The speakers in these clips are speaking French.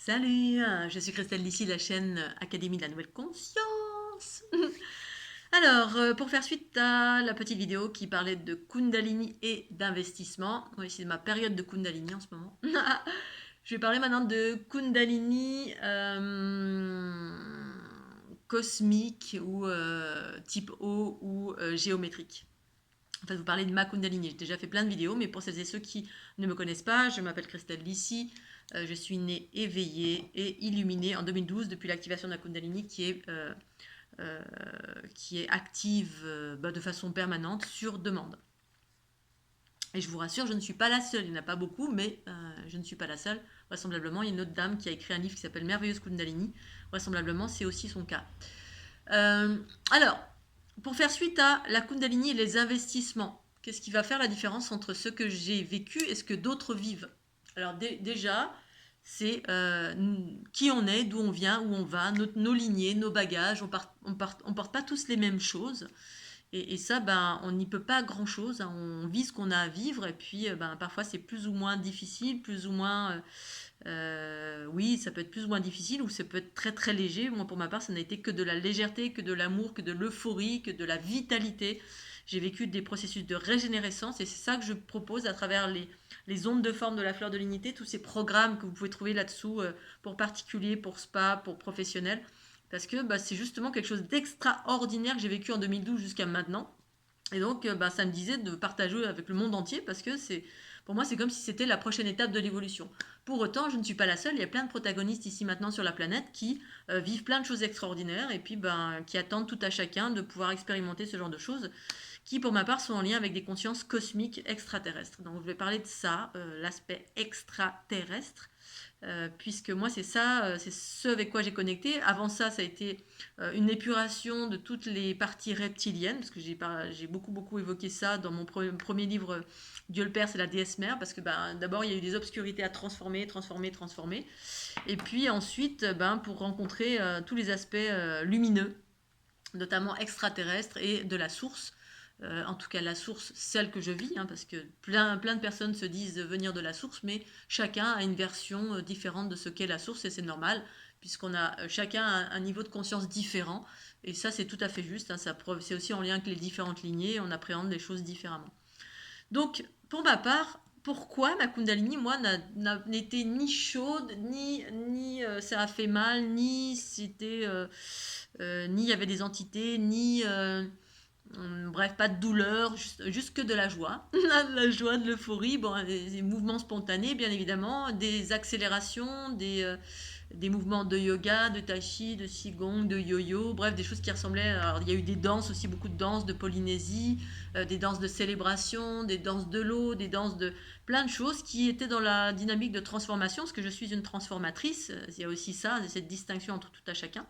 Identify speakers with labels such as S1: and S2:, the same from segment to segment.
S1: Salut, je suis Christelle d'ici, la chaîne Académie de la Nouvelle Conscience. Alors, pour faire suite à la petite vidéo qui parlait de Kundalini et d'investissement, oui, c'est ma période de Kundalini en ce moment. Je vais parler maintenant de Kundalini cosmique ou type O ou géométrique. En fait, vous parlez de ma Kundalini. J'ai déjà fait plein de vidéos, mais pour celles et ceux qui ne me connaissent pas, je m'appelle Christelle Lissi. Je suis née éveillée et illuminée en 2012 depuis l'activation de la Kundalini qui est active de façon permanente sur demande. Et je vous rassure, je ne suis pas la seule. Il n'y en a pas beaucoup, mais je ne suis pas la seule. Vraisemblablement, il y a une autre dame qui a écrit un livre qui s'appelle Merveilleuse Kundalini. Vraisemblablement, c'est aussi son cas. Alors, pour faire suite à la Kundalini et les investissements, qu'est-ce qui va faire la différence entre ce que j'ai vécu et ce que d'autres vivent? Alors déjà, c'est qui on est, d'où on vient, où on va, nos lignées, nos bagages. On porte pas tous les mêmes choses. Et ça, on n'y peut pas grand-chose. Hein. On vit ce qu'on a à vivre. Et puis, parfois, c'est plus ou moins difficile, plus ou moins... oui, ça peut être plus ou moins difficile ou ça peut être très très léger. Moi, pour ma part, ça n'a été que de la légèreté, que de l'amour, que de l'euphorie, que de la vitalité. J'ai vécu des processus de régénérescence et c'est ça que je propose à travers les ondes de forme de la fleur de l'unité, tous ces programmes que vous pouvez trouver là-dessous pour particuliers, pour spa, pour professionnels. Parce que c'est justement quelque chose d'extraordinaire que j'ai vécu en 2012 jusqu'à maintenant. Et donc, ça me disait de partager avec le monde entier parce que pour moi, c'est comme si c'était la prochaine étape de l'évolution. Pour autant, je ne suis pas la seule. Il y a plein de protagonistes ici maintenant sur la planète qui vivent plein de choses extraordinaires et puis qui attendent tout à chacun de pouvoir expérimenter ce genre de choses qui, pour ma part, sont en lien avec des consciences cosmiques extraterrestres. Donc, je vais parler de ça, l'aspect extraterrestre. Puisque moi c'est ça, c'est ce avec quoi j'ai connecté. Avant ça, ça a été une épuration de toutes les parties reptiliennes, parce que j'ai beaucoup évoqué ça dans mon premier livre Dieu le Père, c'est la déesse mère, parce que d'abord il y a eu des obscurités à transformer, et puis ensuite pour rencontrer tous les aspects lumineux, notamment extraterrestres et de la source. En tout cas, la source, celle que je vis, hein, parce que plein de personnes se disent venir de la source, mais chacun a une version différente de ce qu'est la source, et c'est normal, puisqu'on a chacun un niveau de conscience différent, et ça c'est tout à fait juste, hein, c'est aussi en lien avec les différentes lignées, on appréhende les choses différemment. Donc, pour ma part, pourquoi ma Kundalini, moi, n'était ni chaude, ni ça a fait mal, ni ni il y avait des entités, ni bref, pas de douleur, juste que de la joie. La joie, de l'euphorie, des mouvements spontanés, bien évidemment, des accélérations, des mouvements de yoga, de tai chi, de qigong, de yo-yo, bref, des choses qui ressemblaient. Alors, il y a eu des danses aussi, beaucoup de danses de Polynésie, des danses de célébration, des danses de l'eau, des danses de plein de choses qui étaient dans la dynamique de transformation, parce que je suis une transformatrice. Il y a aussi ça, cette distinction entre tout à chacun.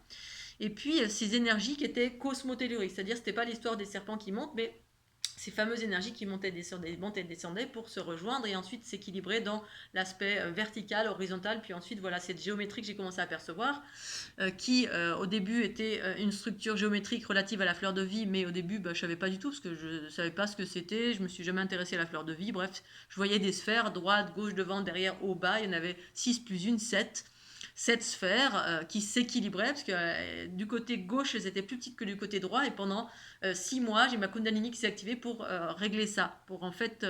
S1: Et puis ces énergies qui étaient cosmotelluriques, c'est-à-dire c'était pas l'histoire des serpents qui montent, mais ces fameuses énergies qui montaient et descendaient pour se rejoindre et ensuite s'équilibrer dans l'aspect vertical, horizontal, puis ensuite voilà cette géométrie que j'ai commencé à apercevoir, qui au début était une structure géométrique relative à la fleur de vie, mais au début je savais pas du tout parce que je savais pas ce que c'était, je me suis jamais intéressée à la fleur de vie, bref, je voyais des sphères, droite, gauche, devant, derrière, haut, bas, il y en avait 6 plus 1, 7, cette sphère qui s'équilibrait, parce que du côté gauche, elles étaient plus petites que du côté droit, et pendant 6 mois, j'ai ma Kundalini qui s'est activée pour régler ça, pour en fait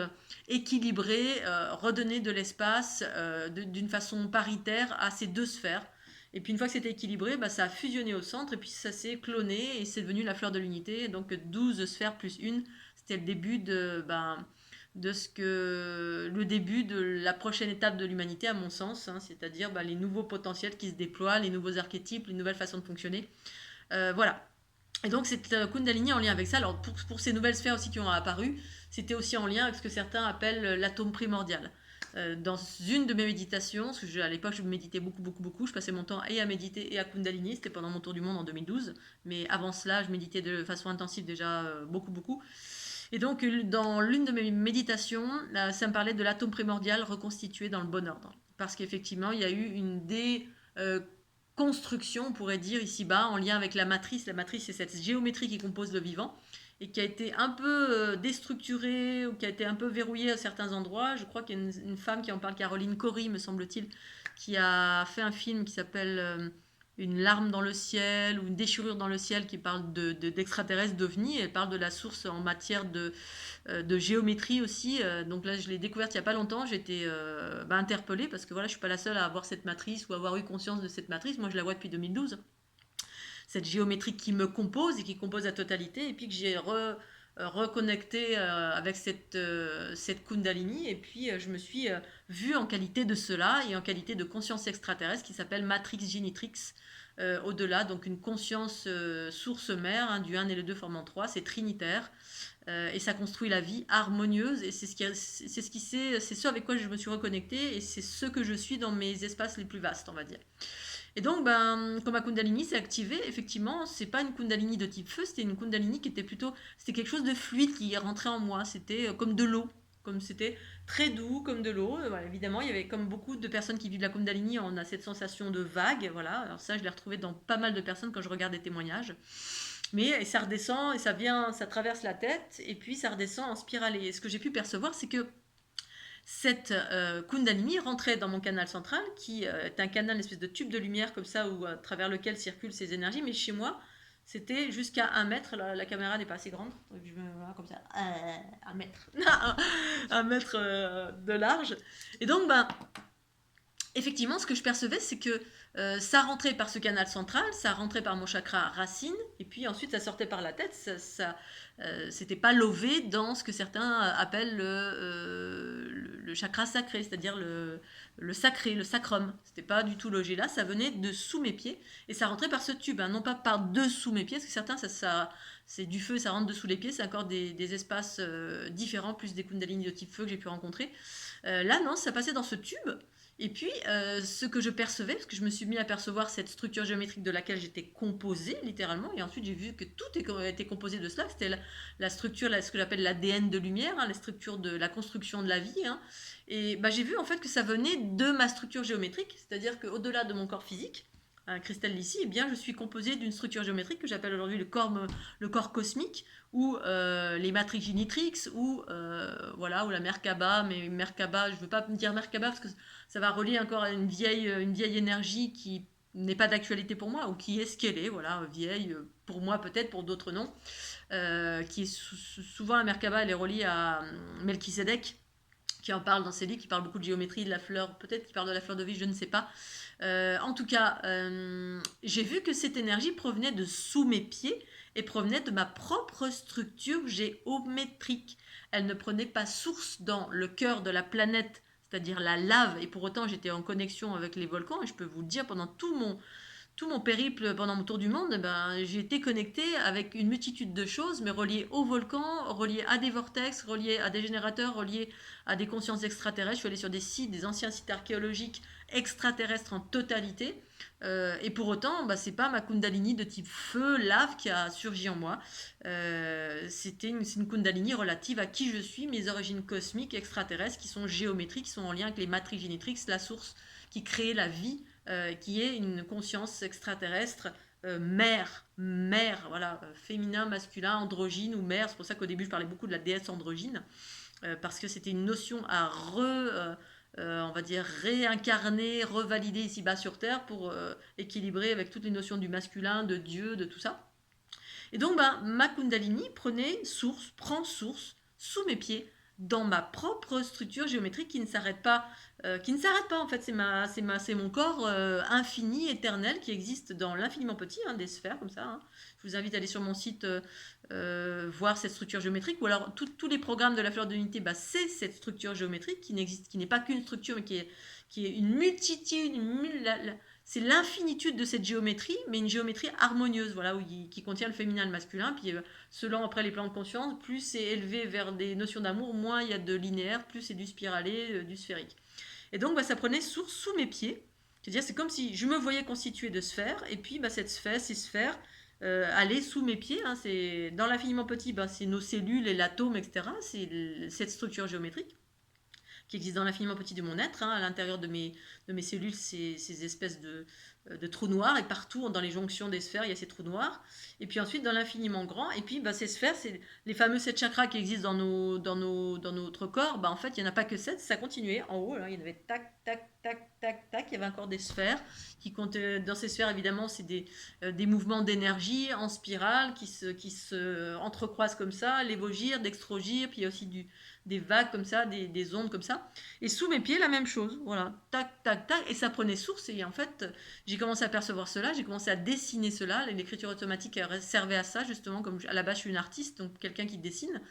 S1: équilibrer, redonner de l'espace d'une façon paritaire à ces deux sphères. Et puis une fois que c'était équilibré, ça a fusionné au centre, et puis ça s'est cloné, et c'est devenu la fleur de l'unité, donc 12 sphères plus une, c'était le début le début de la prochaine étape de l'humanité à mon sens, hein, c'est-à-dire les nouveaux potentiels qui se déploient, les nouveaux archétypes, les nouvelles façons de fonctionner. Voilà. Et donc cette Kundalini en lien avec ça, alors pour ces nouvelles sphères aussi qui ont apparu, c'était aussi en lien avec ce que certains appellent l'atome primordial. Dans une de mes méditations, parce que à l'époque je méditais beaucoup, je passais mon temps et à méditer et à Kundalini, c'était pendant mon tour du monde en 2012, mais avant cela je méditais de façon intensive déjà beaucoup. Et donc, dans l'une de mes méditations, ça me parlait de l'atome primordial reconstitué dans le bon ordre. Parce qu'effectivement, il y a eu une déconstruction, on pourrait dire, ici-bas, en lien avec la matrice. La matrice, c'est cette géométrie qui compose le vivant et qui a été un peu déstructurée ou qui a été un peu verrouillée à certains endroits. Je crois qu'il y a une femme qui en parle, Caroline Cory, me semble-t-il, qui a fait un film qui s'appelle Une larme dans le ciel ou Une déchirure dans le ciel, qui parle d'extraterrestres, d'ovnis. Elle parle de la source en matière de géométrie aussi. Donc là, je l'ai découverte il n'y a pas longtemps. J'ai été interpellée parce que voilà, je suis pas la seule à avoir cette matrice ou avoir eu conscience de cette matrice. Moi, je la vois depuis 2012. Cette géométrie qui me compose et qui compose la totalité, et puis que j'ai reconnecté avec cette Kundalini, et puis je me suis vue en qualité de cela et en qualité de conscience extraterrestre qui s'appelle Matrix Genitrix. Au-delà, donc une conscience source mère, hein, du 1 et le 2 formant 3, c'est trinitaire, et ça construit la vie harmonieuse, et c'est ce avec quoi je me suis reconnectée, et c'est ce que je suis dans mes espaces les plus vastes, on va dire. Et donc, quand ma Kundalini s'est activée, effectivement, c'est pas une Kundalini de type feu, c'était une Kundalini qui était plutôt, c'était quelque chose de fluide qui rentrait en moi, c'était comme de l'eau, comme c'était très doux, comme de l'eau. Voilà, évidemment, il y avait comme beaucoup de personnes qui vivent la Kundalini, on a cette sensation de vague, voilà. Alors ça, je l'ai retrouvé dans pas mal de personnes quand je regarde des témoignages. Mais ça redescend et ça vient, ça traverse la tête et puis ça redescend en spirale. Et ce que j'ai pu percevoir, c'est que cette Kundalini rentrait dans mon canal central, qui est un canal, une espèce de tube de lumière comme ça, où, à travers lequel circulent ces énergies. Mais chez moi, c'était jusqu'à 1 mètre. La caméra n'est pas assez grande. Donc je me voilà, comme ça, 1 mètre. 1 mètre de large. Et donc, effectivement, ce que je percevais, c'est que ça rentrait par ce canal central, ça rentrait par mon chakra racine, et puis ensuite ça sortait par la tête. C'était pas lové dans ce que certains appellent le chakra sacré, c'est-à-dire le sacré, le sacrum. C'était pas du tout logé là, ça venait de sous mes pieds, et ça rentrait par ce tube, hein, non pas par dessous mes pieds, parce que certains, c'est du feu, ça rentre dessous les pieds, c'est encore des espaces différents, plus des kundalini de type feu que j'ai pu rencontrer. Là, non, ça passait dans ce tube. Et puis, ce que je percevais, parce que je me suis mis à percevoir cette structure géométrique de laquelle j'étais composée, littéralement, et ensuite j'ai vu que tout était composé de cela, c'était la structure, ce que j'appelle l'ADN de lumière, hein, la structure de la construction de la vie, hein. Et j'ai vu en fait que ça venait de ma structure géométrique, c'est-à-dire qu'au-delà de mon corps physique, un cristal ici, eh bien, je suis composée d'une structure géométrique que j'appelle aujourd'hui le corps cosmique, ou les matrix genitrix, ou voilà, ou la Merkaba. Mais Merkaba, je ne veux pas me dire Merkaba parce que ça va relier encore à une vieille énergie qui n'est pas d'actualité pour moi, ou qui est ce qu'elle est, voilà, vieille, pour moi peut-être, pour d'autres non, qui est souvent la Merkaba, elle est reliée à Melchisedec, qui en parle dans ses livres, qui parle beaucoup de géométrie, de la fleur, peut-être qui parle de la fleur de vie, je ne sais pas. En tout cas, j'ai vu que cette énergie provenait de sous mes pieds et provenait de ma propre structure géométrique. Elle ne prenait pas source dans le cœur de la planète, c'est-à-dire la lave, et pour autant j'étais en connexion avec les volcans, et je peux vous le dire, pendant tout mon périple, pendant mon tour du monde, j'ai été connectée avec une multitude de choses, mais reliées aux volcans, reliées à des vortex, reliées à des générateurs, reliées à des consciences extraterrestres. Je suis allée sur des sites, des anciens sites archéologiques extraterrestres en totalité. Et pour autant, c'est pas ma Kundalini de type feu, lave qui a surgi en moi. C'est une Kundalini relative à qui je suis, mes origines cosmiques, extraterrestres, qui sont géométriques, qui sont en lien avec les matrix génétriques, la source qui crée la vie, qui est une conscience extraterrestre, mère, voilà, féminin, masculin, androgyne ou mère. C'est pour ça qu'au début je parlais beaucoup de la déesse androgyne, parce que c'était une notion à on va dire réincarner, revalider ici-bas sur Terre pour équilibrer avec toutes les notions du masculin, de Dieu, de tout ça. Et donc ma Kundalini prend source sous mes pieds, dans ma propre structure géométrique qui ne s'arrête pas, en fait. C'est mon corps infini, éternel, qui existe dans l'infiniment petit, hein, des sphères comme ça, hein. Je vous invite à aller sur mon site voir cette structure géométrique, ou alors tous les programmes de la fleur de l'unité, c'est cette structure géométrique qui n'est pas qu'une structure, mais qui est une multitude, c'est l'infinitude de cette géométrie, mais une géométrie harmonieuse, voilà, qui contient le féminin et le masculin. Puis selon après les plans de conscience, plus c'est élevé vers des notions d'amour, moins il y a de linéaire, plus c'est du spiralé, du sphérique. Et donc ça prenait source sous mes pieds. C'est-à-dire, c'est comme si je me voyais constituée de sphères, et puis ces sphères allaient sous mes pieds, hein. C'est dans l'infiniment petit, c'est nos cellules et l'atome, etc. C'est cette structure géométrique qui existe dans l'infiniment petit de mon être, hein, à l'intérieur de mes cellules, ces espèces de trous noirs, et partout dans les jonctions des sphères, il y a ces trous noirs. Et puis ensuite, dans l'infiniment grand, et puis ces sphères, c'est les fameux 7 chakras qui existent dans notre corps. En fait, il n'y en a pas que 7, ça continuait. En haut, là, il y en avait tac, tac, tac, tac, tac, il y avait encore des sphères qui comptaient. Dans ces sphères, évidemment, c'est des mouvements d'énergie en spirale qui se entrecroisent comme ça, lévogir, dextrogir, puis il y a aussi des vagues comme ça, des ondes comme ça. Et sous mes pieds, la même chose. Voilà, tac, tac, tac. Et ça prenait source. Et en fait, j'ai commencé à percevoir cela. J'ai commencé à dessiner cela. L'écriture automatique servait à ça, justement. Comme à la base, je suis une artiste, donc quelqu'un qui dessine.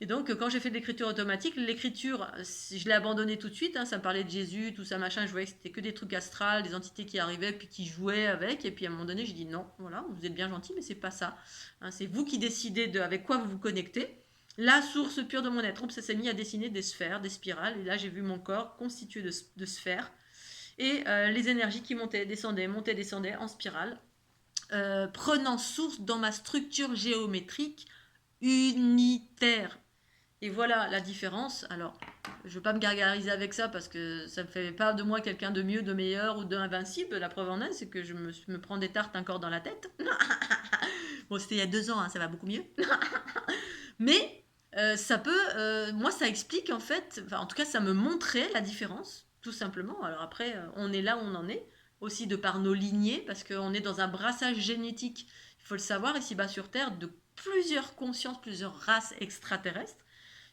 S1: Et donc, quand j'ai fait de l'écriture automatique, l'écriture, je l'ai abandonnée tout de suite. Ça me parlait de Jésus, tout ça, machin. Je voyais que c'était que des trucs astrales, des entités qui arrivaient, puis qui jouaient avec. Et puis, à un moment donné, j'ai dit non, voilà, vous êtes bien gentil, mais c'est pas ça. C'est vous qui décidez avec quoi vous vous connectez. La source pure de mon être. Ça s'est mis à dessiner des sphères, des spirales. Et là, j'ai vu mon corps constitué de sphères. Et les énergies qui montaient, descendaient en spirale, prenant source dans ma structure géométrique unitaire. Et voilà la différence. Alors, je ne veux pas me gargariser avec ça parce que ça ne fait pas de moi quelqu'un de mieux, de meilleur ou d'invincible. La preuve en est, c'est que je me prends des tartes encore dans la tête. Bon, c'était il y a 2 ans, ça va beaucoup mieux. Mais ça peut, moi ça explique en fait, en tout cas ça me montrait la différence, tout simplement. Alors après, on est là où on en est, aussi de par nos lignées, parce qu'on est dans un brassage génétique, il faut le savoir, ici-bas sur Terre, de plusieurs consciences, plusieurs races extraterrestres,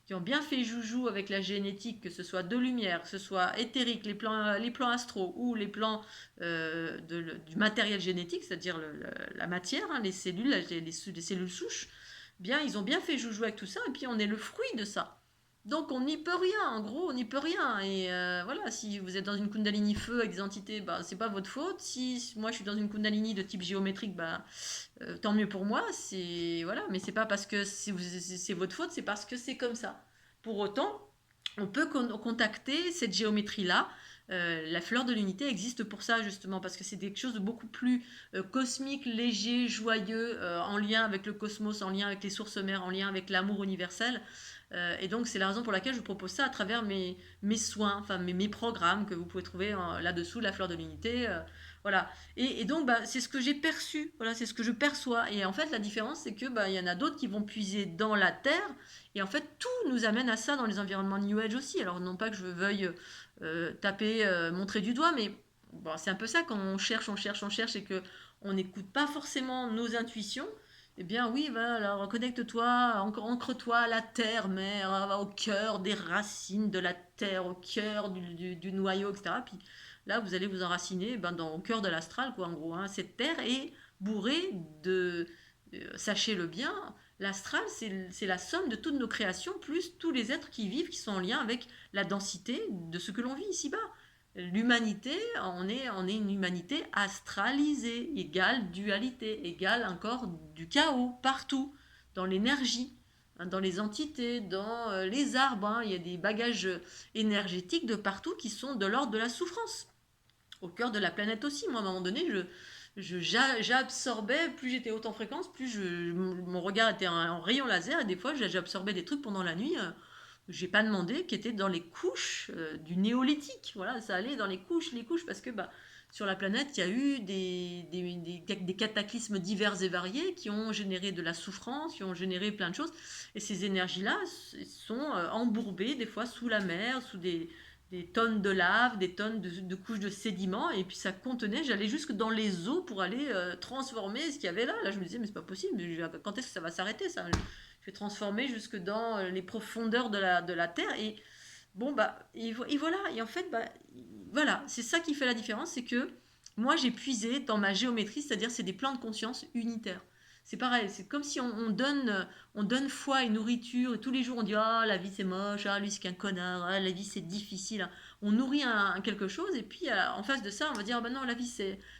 S1: qui ont bien fait joujou avec la génétique, que ce soit de lumière, que ce soit éthérique, les plans astraux, ou les plans du matériel génétique, c'est-à-dire la matière, les cellules, les cellules souches. Bien, ils ont bien fait joujou avec tout ça, et puis on est le fruit de ça. Donc on n'y peut rien, en gros, on n'y peut rien. Et voilà, si vous êtes dans une Kundalini feu avec des entités, c'est pas votre faute. Si moi je suis dans une Kundalini de type géométrique, tant mieux pour moi. Voilà, mais c'est pas parce que c'est votre faute, c'est parce que c'est comme ça. Pour autant, on peut contacter cette géométrie-là. La fleur de l'unité existe pour ça justement, parce que c'est quelque chose de beaucoup plus cosmique, léger, joyeux, en lien avec le cosmos, en lien avec les sources mères, en lien avec l'amour universel. Et donc c'est la raison pour laquelle je propose ça à travers mes soins, enfin mes programmes que vous pouvez trouver là-dessous, la fleur de l'unité. Voilà. Et donc c'est ce que j'ai perçu, voilà, c'est ce que je perçois. Et en fait la différence c'est que il y en a d'autres qui vont puiser dans la terre. Et en fait tout nous amène à ça dans les environnements New Age aussi. Alors non pas que je veuille taper, montrer du doigt, mais c'est un peu ça quand on cherche et que on n'écoute pas forcément nos intuitions. Eh bien oui, voilà, reconnecte-toi, ancre-toi à la terre, mère, au cœur des racines de la terre, au cœur du noyau, etc. Puis là, vous allez vous enraciner au cœur de l'astral, quoi, en gros. Cette terre est bourrée de... sachez-le bien, l'astral, c'est la somme de toutes nos créations, plus tous les êtres qui vivent, qui sont en lien avec la densité de ce que l'on vit ici-bas. L'humanité, on est une humanité astralisée, égale dualité, égale encore du chaos, partout, dans l'énergie, dans les entités, dans les arbres. Il y a des bagages énergétiques de partout qui sont de l'ordre de la souffrance. Au cœur de la planète aussi. Moi, à un moment donné, j'absorbais, plus j'étais haute en fréquence, plus mon regard était en rayon laser, et des fois, j'absorbais des trucs pendant la nuit. J'ai pas demandé, qui étaient dans les couches du néolithique. Voilà, ça allait dans les couches, parce que sur la planète, il y a eu des cataclysmes divers et variés qui ont généré de la souffrance, qui ont généré plein de choses. Et ces énergies-là sont embourbées des fois sous la mer, sous des tonnes de lave, des tonnes de couches de sédiments, et puis ça contenait, j'allais jusque dans les eaux pour aller transformer ce qu'il y avait là. Là, je me disais, mais c'est pas possible, quand est-ce que ça va s'arrêter ça? Je vais transformer jusque dans les profondeurs de la terre. Et bon, et voilà. Et en fait, voilà, c'est ça qui fait la différence, c'est que moi, j'ai puisé dans ma géométrie, c'est-à-dire c'est des plans de conscience unitaires. C'est pareil, c'est comme si on donne foi et nourriture, et tous les jours on dit ah la vie c'est moche, ah lui c'est qu'un connard, ah la vie c'est difficile. On nourrit quelque chose, et puis en face de ça on va dire ah non la vie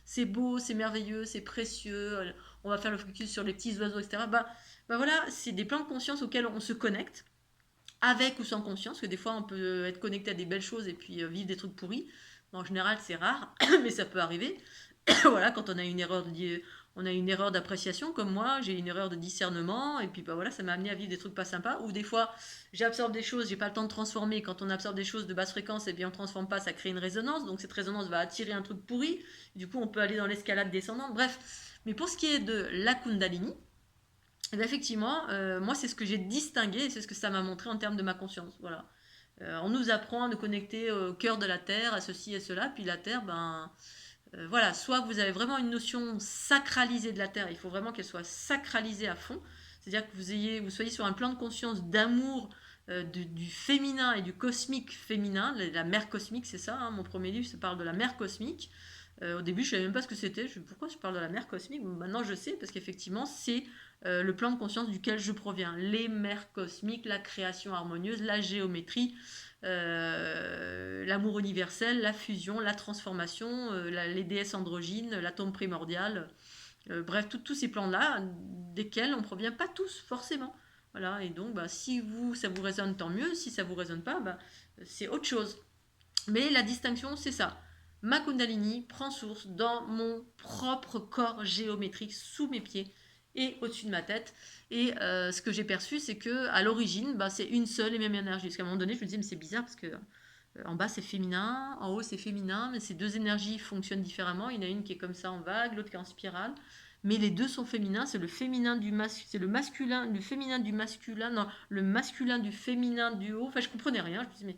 S1: c'est beau, c'est merveilleux, c'est précieux, on va faire le focus sur les petits oiseaux, etc. Voilà, c'est des plans de conscience auxquels on se connecte, avec ou sans conscience, que des fois on peut être connecté à des belles choses et puis vivre des trucs pourris. En général c'est rare, mais ça peut arriver. Voilà, quand on a une erreur on a une erreur d'appréciation comme moi, j'ai une erreur de discernement, et puis bah voilà, ça m'a amené à vivre des trucs pas sympas, ou des fois j'absorbe des choses, j'ai pas le temps de transformer, quand on absorbe des choses de basse fréquence, et bien on transforme pas, ça crée une résonance, donc cette résonance va attirer un truc pourri, du coup on peut aller dans l'escalade descendante, bref. Mais pour ce qui est de la Kundalini, eh bien, effectivement, moi c'est ce que j'ai distingué, et c'est ce que ça m'a montré en termes de ma conscience, voilà. On nous apprend à nous connecter au cœur de la Terre, à ceci et cela, puis la Terre, ben voilà, soit vous avez vraiment une notion sacralisée de la Terre, il faut vraiment qu'elle soit sacralisée à fond, c'est-à-dire que vous soyez sur un plan de conscience d'amour du féminin et du cosmique féminin, la mère cosmique, c'est ça, hein, mon premier livre, ça parle de la mère cosmique. Au début, je ne savais même pas ce que c'était, pourquoi je parle de la mère cosmique, maintenant je sais, parce qu'effectivement, c'est le plan de conscience duquel je proviens, les mères cosmiques, la création harmonieuse, la géométrie, l'amour universel, la fusion, la transformation, les déesses androgynes, l'atome primordial, bref, tous ces plans-là, desquels on provient pas tous forcément. Voilà, et donc bah, si ça vous résonne, tant mieux, si ça vous résonne pas, bah, c'est autre chose. Mais la distinction, c'est ça. Ma Kundalini prend source dans mon propre corps géométrique sous mes pieds et au-dessus de ma tête. Et ce que j'ai perçu, c'est que à l'origine, bah, c'est une seule et même énergie. Jusqu'à un moment donné, je me disais, mais c'est bizarre parce que en bas c'est féminin, en haut c'est féminin, mais ces deux énergies fonctionnent différemment. Il y en a une qui est comme ça en vague, l'autre qui est en spirale. Mais les deux sont féminins, c'est le féminin du masculin, c'est le masculin, le féminin du masculin, non, le masculin du féminin du haut. Enfin, je comprenais rien. Je me disais, mais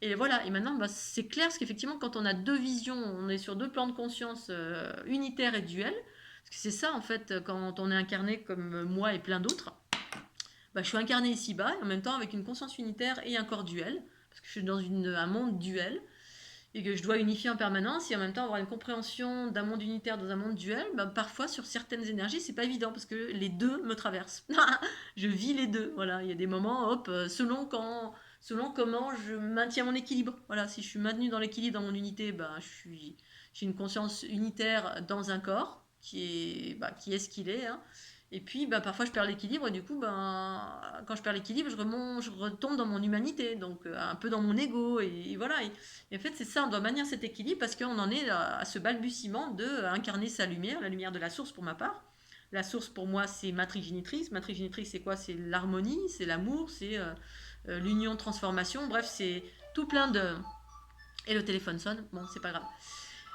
S1: et voilà, et maintenant, bah, c'est clair, parce qu'effectivement, quand on a deux visions, on est sur deux plans de conscience unitaires et duels, parce que c'est ça, en fait, quand on est incarné comme moi et plein d'autres, bah, je suis incarné ici-bas, et en même temps avec une conscience unitaire et un corps duel, parce que je suis dans un monde duel, et que je dois unifier en permanence, et en même temps avoir une compréhension d'un monde unitaire dans un monde duel, bah, parfois sur certaines énergies, c'est pas évident, parce que les deux me traversent. Je vis les deux, voilà, il y a des moments, hop, selon comment je maintiens mon équilibre. Voilà, si je suis maintenu dans l'équilibre, dans mon unité, bah, j'ai une conscience unitaire dans un corps qui est ce qu'il est, hein. Et puis, bah, parfois, je perds l'équilibre, et du coup, bah, quand je perds l'équilibre, je retombe dans mon humanité, donc un peu dans mon ego, et voilà. Et en fait, c'est ça, on doit maintenir cet équilibre parce qu'on en est à ce balbutiement de incarner sa lumière, la lumière de la source pour ma part. La source pour moi, c'est matrice génitrice. Matrice génitrice, c'est quoi? C'est l'harmonie, c'est l'amour, c'est l'union, transformation. Bref, c'est tout plein de. Et le téléphone sonne, bon, c'est pas grave.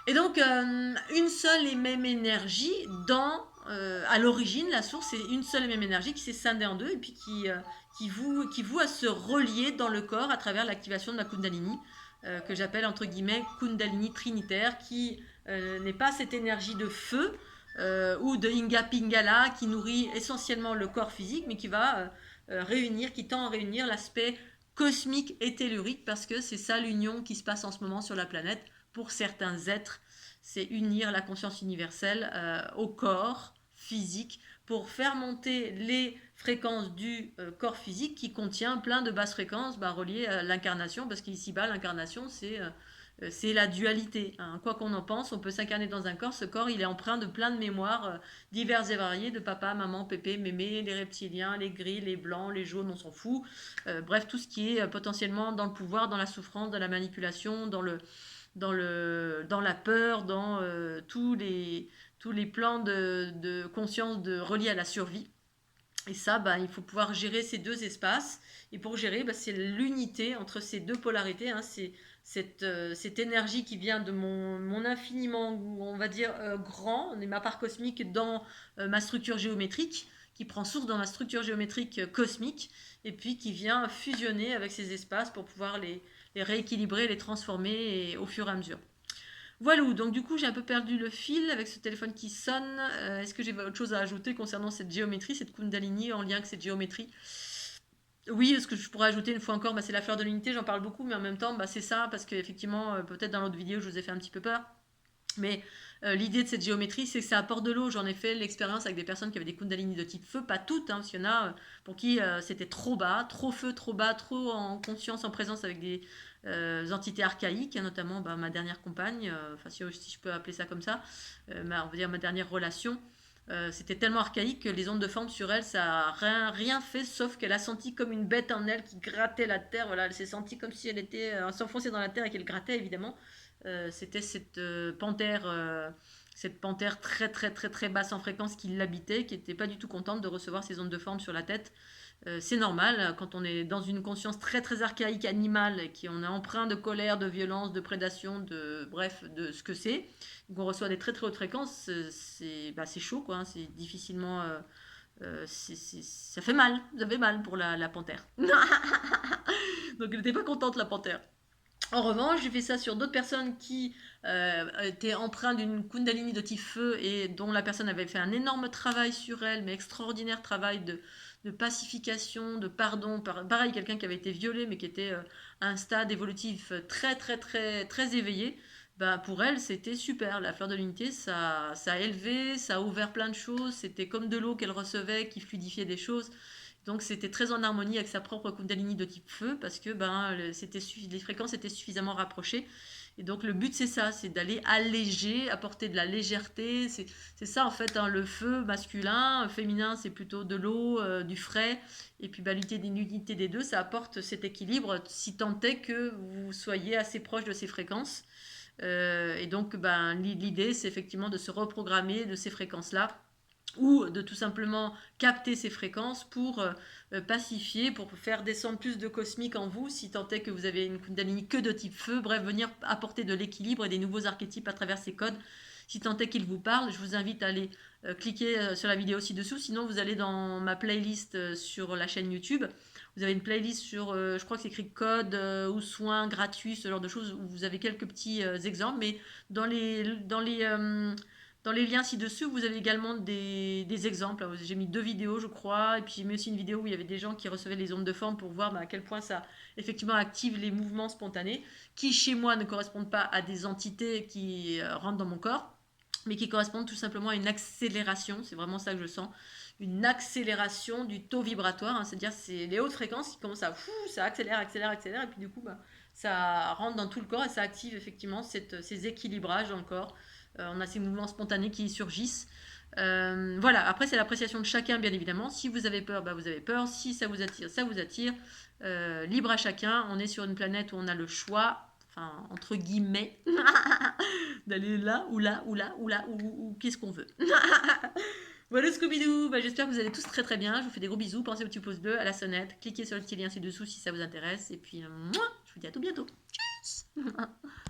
S1: Et donc, une seule et même énergie à l'origine, la source, c'est une seule et même énergie qui s'est scindée en deux et puis qui vous à se relier dans le corps à travers l'activation de ma Kundalini, que j'appelle entre guillemets Kundalini trinitaire, qui n'est pas cette énergie de feu ou de Inga Pingala qui nourrit essentiellement le corps physique, mais qui va qui tend à réunir l'aspect cosmique et tellurique, parce que c'est ça l'union qui se passe en ce moment sur la planète pour certains êtres, c'est unir la conscience universelle au corps physique pour faire monter les fréquences du corps physique qui contient plein de basses fréquences reliées à l'incarnation, parce qu'ici-bas, l'incarnation, c'est la dualité, hein. Quoi qu'on en pense, on peut s'incarner dans un corps. Ce corps, il est empreint de plein de mémoires diverses et variées, de papa, maman, pépé, mémé, les reptiliens, les gris, les blancs, les jaunes, on s'en fout. Bref, tout ce qui est potentiellement dans le pouvoir, dans la souffrance, dans la manipulation, dans la peur, dans tous les plans de conscience reliés à la survie. Et ça, il faut pouvoir gérer ces deux espaces. Et pour gérer, c'est l'unité entre ces deux polarités, hein. C'est cette énergie qui vient de mon infiniment, on va dire, grand, ma part cosmique dans ma structure géométrique, qui prend source dans ma structure géométrique cosmique, et puis qui vient fusionner avec ces espaces pour pouvoir les rééquilibrer, les transformer au fur et à mesure. Voilà, donc du coup j'ai un peu perdu le fil avec ce téléphone qui sonne. Est-ce que j'ai autre chose à ajouter concernant cette géométrie, cette Kundalini en lien avec cette géométrie? Oui, ce que je pourrais ajouter une fois encore, c'est la fleur de l'unité, j'en parle beaucoup, mais en même temps c'est ça, parce qu'effectivement, peut-être dans l'autre vidéo je vous ai fait un petit peu peur. Mais l'idée de cette géométrie, c'est que ça apporte de l'eau. J'en ai fait l'expérience avec des personnes qui avaient des kundalini de type feu, pas toutes, hein, parce qu'il y en a pour qui c'était trop bas, trop feu, trop bas, trop en conscience, en présence avec des entités archaïques, hein, notamment ma dernière compagne, si je peux appeler ça comme ça, on va dire ma dernière relation. C'était tellement archaïque que les ondes de forme sur elle, ça a rien fait, sauf qu'elle a senti comme une bête en elle qui grattait la terre. Voilà, elle s'est sentie comme si elle était s'enfonçait dans la terre et qu'elle grattait, évidemment. C'était cette panthère très très très très basse en fréquence qui l'habitait, qui n'était pas du tout contente de recevoir ces ondes de forme sur la tête. C'est normal, quand on est dans une conscience très très archaïque animale, et qu'on est empreint de colère, de violence, de prédation, bref, de ce que c'est, qu'on reçoit des très très hautes fréquences, c'est chaud, quoi, hein, c'est difficilement... ça fait mal, ça fait mal pour la panthère. Donc elle n'était pas contente, la panthère. En revanche, j'ai fait ça sur d'autres personnes qui étaient empreintes d'une Kundalini de type feu et dont la personne avait fait un énorme travail sur elle, mais extraordinaire travail de pacification, de pardon. Pareil, quelqu'un qui avait été violé, mais qui était à un stade évolutif très, très, très, très éveillé. Bah, pour elle, c'était super. La fleur de l'unité, ça a élevé, ça a ouvert plein de choses. C'était comme de l'eau qu'elle recevait, qui fluidifiait des choses. Donc c'était très en harmonie avec sa propre Kundalini de type feu parce que les fréquences étaient suffisamment rapprochées. Et donc le but c'est ça, c'est d'aller alléger, apporter de la légèreté. C'est ça en fait, hein, le feu masculin, féminin c'est plutôt de l'eau, du frais. Et puis l'unité des deux, ça apporte cet équilibre si tant est que vous soyez assez proche de ces fréquences. Et donc l'idée c'est effectivement de se reprogrammer de ces fréquences-là ou de tout simplement capter ces fréquences pour pacifier, pour faire descendre plus de cosmique en vous, si tant est que vous avez une Kundalini que de type feu, bref, venir apporter de l'équilibre et des nouveaux archétypes à travers ces codes, si tant est qu'ils vous parlent. Je vous invite à aller cliquer sur la vidéo ci-dessous, sinon vous allez dans ma playlist sur la chaîne YouTube. Vous avez une playlist sur, je crois que c'est écrit code ou soins gratuits, ce genre de choses, où vous avez quelques petits exemples, mais dans les liens ci-dessous, vous avez également des exemples. J'ai mis 2 vidéos, je crois, et puis j'ai mis aussi une vidéo où il y avait des gens qui recevaient les ondes de forme pour voir à quel point ça effectivement active les mouvements spontanés, qui chez moi ne correspondent pas à des entités qui rentrent dans mon corps, mais qui correspondent tout simplement à une accélération, c'est vraiment ça que je sens, une accélération du taux vibratoire, hein, c'est-à-dire c'est les hautes fréquences qui commencent ça accélère, accélère, accélère, et puis du coup, ça rentre dans tout le corps et ça active effectivement ces équilibrages dans le corps. On a ces mouvements spontanés qui surgissent. Voilà, après c'est l'appréciation de chacun bien évidemment. Si vous avez peur, vous avez peur. Si ça vous attire, ça vous attire. Libre à chacun. On est sur une planète où on a le choix, enfin entre guillemets, d'aller là ou là ou là ou là ou qu'est-ce qu'on veut. Voilà Scooby-Doo, j'espère que vous allez tous très très bien. Je vous fais des gros bisous. Pensez au petit pouce bleu, à la sonnette. Cliquez sur le petit lien ci-dessous si ça vous intéresse. Et puis, moi, je vous dis à tout bientôt. Tchuss.